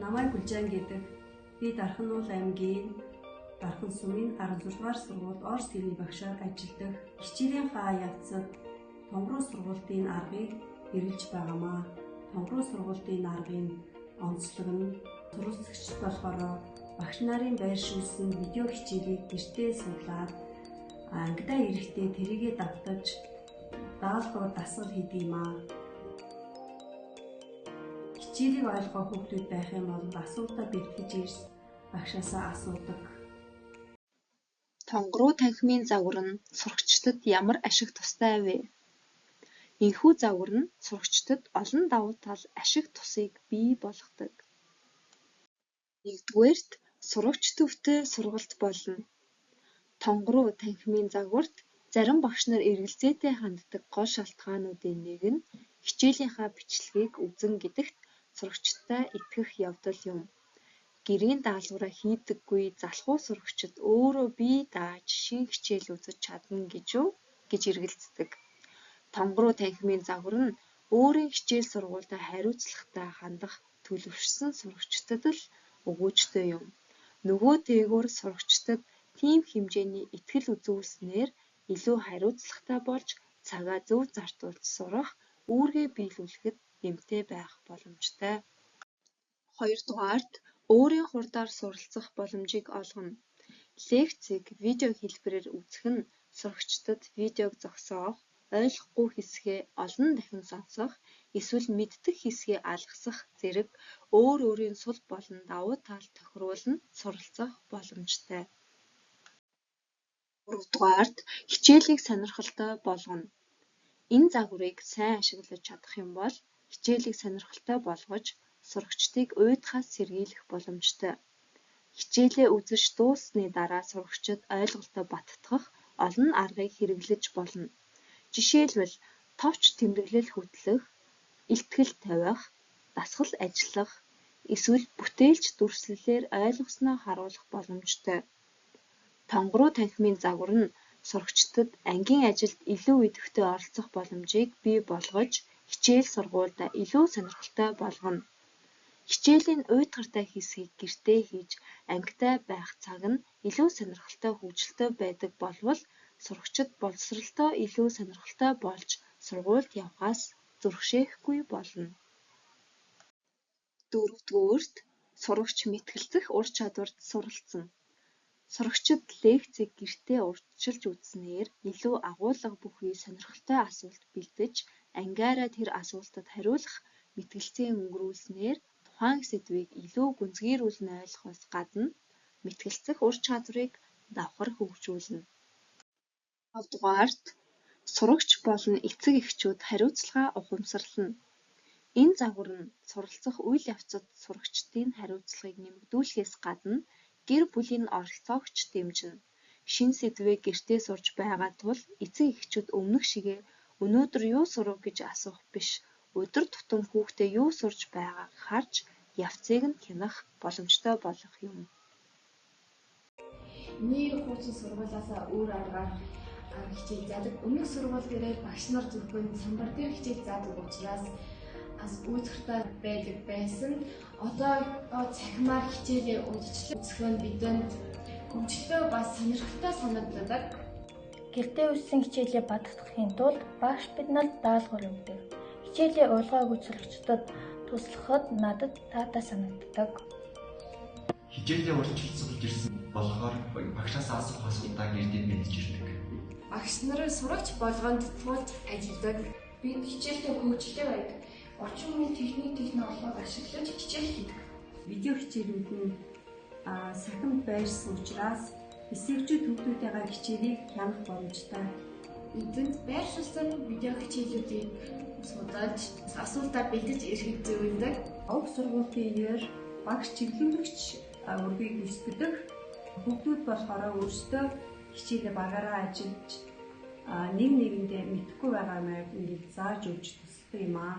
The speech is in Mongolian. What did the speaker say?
Намайг Гүлжан гэдэг. Би Дархан аймгийн Дархан сумын 16 дугаар сургууль Орос гэрний багшаар ажилладаг. Хичээлийн явцад Тонгороо сургуулийн аргыг хэрэгжилж байгаамаа. Тонгороо сургуулийн аргын онцлог нь сурвалжлагч болохоор багш нарын байршуулсан видео хичээлийг гэртээ суулгаад ангидаа ирэхдээ тэрийгэ давтаж даалгавар дасгал хийдэг юм аа. Хичээлийг ойлгох хүүхдүүд байх юм бол асуултаа бэлтгэж ирс багшаасаа асуудаг. Тонгороо танхимын загвар нь сурагчдад ямар ашиг тустай вэ? Энэхүү загвар нь сурагчдад олон давуу тал ашиг тусыг бий болгодог. Нэгдүгээрт сурагч төвтэй сургалт болно. Тонгороо танхимын загварт зарим багш нар эргэлзээтэй ханддаг гол шалтгаануудын нэг нь хичээлийнхаа бичлэгийг үзэн гэдэгт сурагчдаа итгэх явдал юм. Гэрийн даалгавраа хийдэггүй залхуу сурагчид өөрөө бие дааж шинэ хичээл үзэж чадна гэж эргэлздэг. Тонгороо танхимын загвар нь өөрийн хичээл сургуультай хариуцлагатай хандах төлөвшсөн сурагчдад л өгөөжтэй юм. Нөгөө дээгүүр сурагчдад тийм хэмжээний итгэл үзүүлснээр илүү хариуцлагатай болж цагаа зөв зартуулж сурах, үүргээ биелүүлэхэд нэмтэй байх боломжтой. Хоёрдугаарт өөрийн хурдаар суралцах боломжийг олгоно. Лекцийг видео хэлбэрээр үзэх нь сурагчдад видеог зогсоох, ойлгохгүй хэсгээ олон дахин сонсох, эсвэл мэддэг хэсгээ алгасах зэрэг өөрийн сул болон давуу тал тохируулан суралцах боломжтой. Гуравдугаарт хичээлийг сонирхолтой болгоно. Энэ загварыг сайн ашиглаж чадах юм бол хичээлийг сонирхолтой болгож сурагчдыг уйдахаас сэргийлэх боломжтой. Хичээлээ үзэж дууссаны дараа сурагчид ойлголтоо баттгах олон аргыг хэрэглэж болно. Жишээлбэл товч тэмдэглэл хөтлөх, илтгэл тавих, дасгал ажиллах, эсвэл бүтээлч дүрслэлээр ойлгосноо харуулах боломжтой. Тонгороо танхимын загвар нь сурагчдад ангийн ажилд илүү идэвхтэй оролцох боломжийг бий болгож хичээл сургуультай илүү сонирхолтой болгоно. Хичээлийн уйдгартай хэсгийг гэртээ хийж ангидаа байх цаг нь илүү сонирхолтой хөгжилтэй байдаг болвол сурагчид боловсролтой илүү сонирхолтой болж сургуульд явахаас зөрөгшөөхгүй болно. Дөрөвдүгээрт сурагч мэтгэлцэх ур чадварт суралцсан. Сурагчид лекцийг гэртээ урьдчилж үзснээр илүү агуулга бүхий сонирхолтой асуулт бэлдэж ангиараа тэр асуултад хариулах мэтгэлцээ өнгөрүүлснээр тухайн сэдвийг илүү гүнзгийрүүлэн ойлгохоос гадна мэтгэлцэх ур чадварыг давхар хөгжүүлнэ. 5-дугаарт сурагч болон эцэг эхчүүд хариуцлага ухамсарлана. Энэ загвар нь суралцах үйл явцад сурагчдын хариуцлагыг нэмэгдүүлэхээс гадна гэр бүлийн оролцоогч дэмжинэ. Шинэ сэдвээ гэртээ сурж байгаа тул эцэг эхчүүд өмнөх шигээ өнөөдөр юу сурав гэж асуух биш, өдөр тутам хүүхдээ юу сурж байгааг харж явцыг нь хянах боломжтой болох юм. Нэг хуучин сургуулиасаа өөр аргаар хичээл заадаг. Өмнөх сургууль дээрээ багш нар зөвхөн самбар дээр хичээл заадаг учраас үүсгэртэй байдаг байсан. Одоо цахимаар хичээлээ удирчлах нь бидэнд хөгжилтэй бас сонирхолтой санагддаг. Гэртээ үссэн хичээлээ баттгахын тулд багш бидэнд даалгавар өгдөг. Хичээлийн урилгаагүй сурагчдад туслахад надад таатай санагддаг. Хичээлээ урьдчилж ирсэн болохоор багшаасаа асуух асуултаа гэртээ мэдж ирдэг. Багш нар сурагч болгонд тулж ажилладаг. Бид хичээлдээ хөгжилтэй байдаг. Орчин үеийн технологиг ашиглаж хичээл хийдэг. Видео хичээлүүд нь сахимд байрсан учраас эсвэгчүүд хүүхдүүдтэйгээ хичээлийг хянах боломжтой. Эзэнт байршуулсан видео хичээлүүдийг судалж асуултаа бэлдэж ирэхэд зөвлөдөг. Уг сургуулийн багш чиглүүлэгч үргийг өсгөдөг. Хүүхдүүд болохоор өөрсдөө хичээлээ багаараа ажиллаж нэг нэгэндээ мэдэхгүй байгаа юмыг зааж өгч тусдаг юм аа.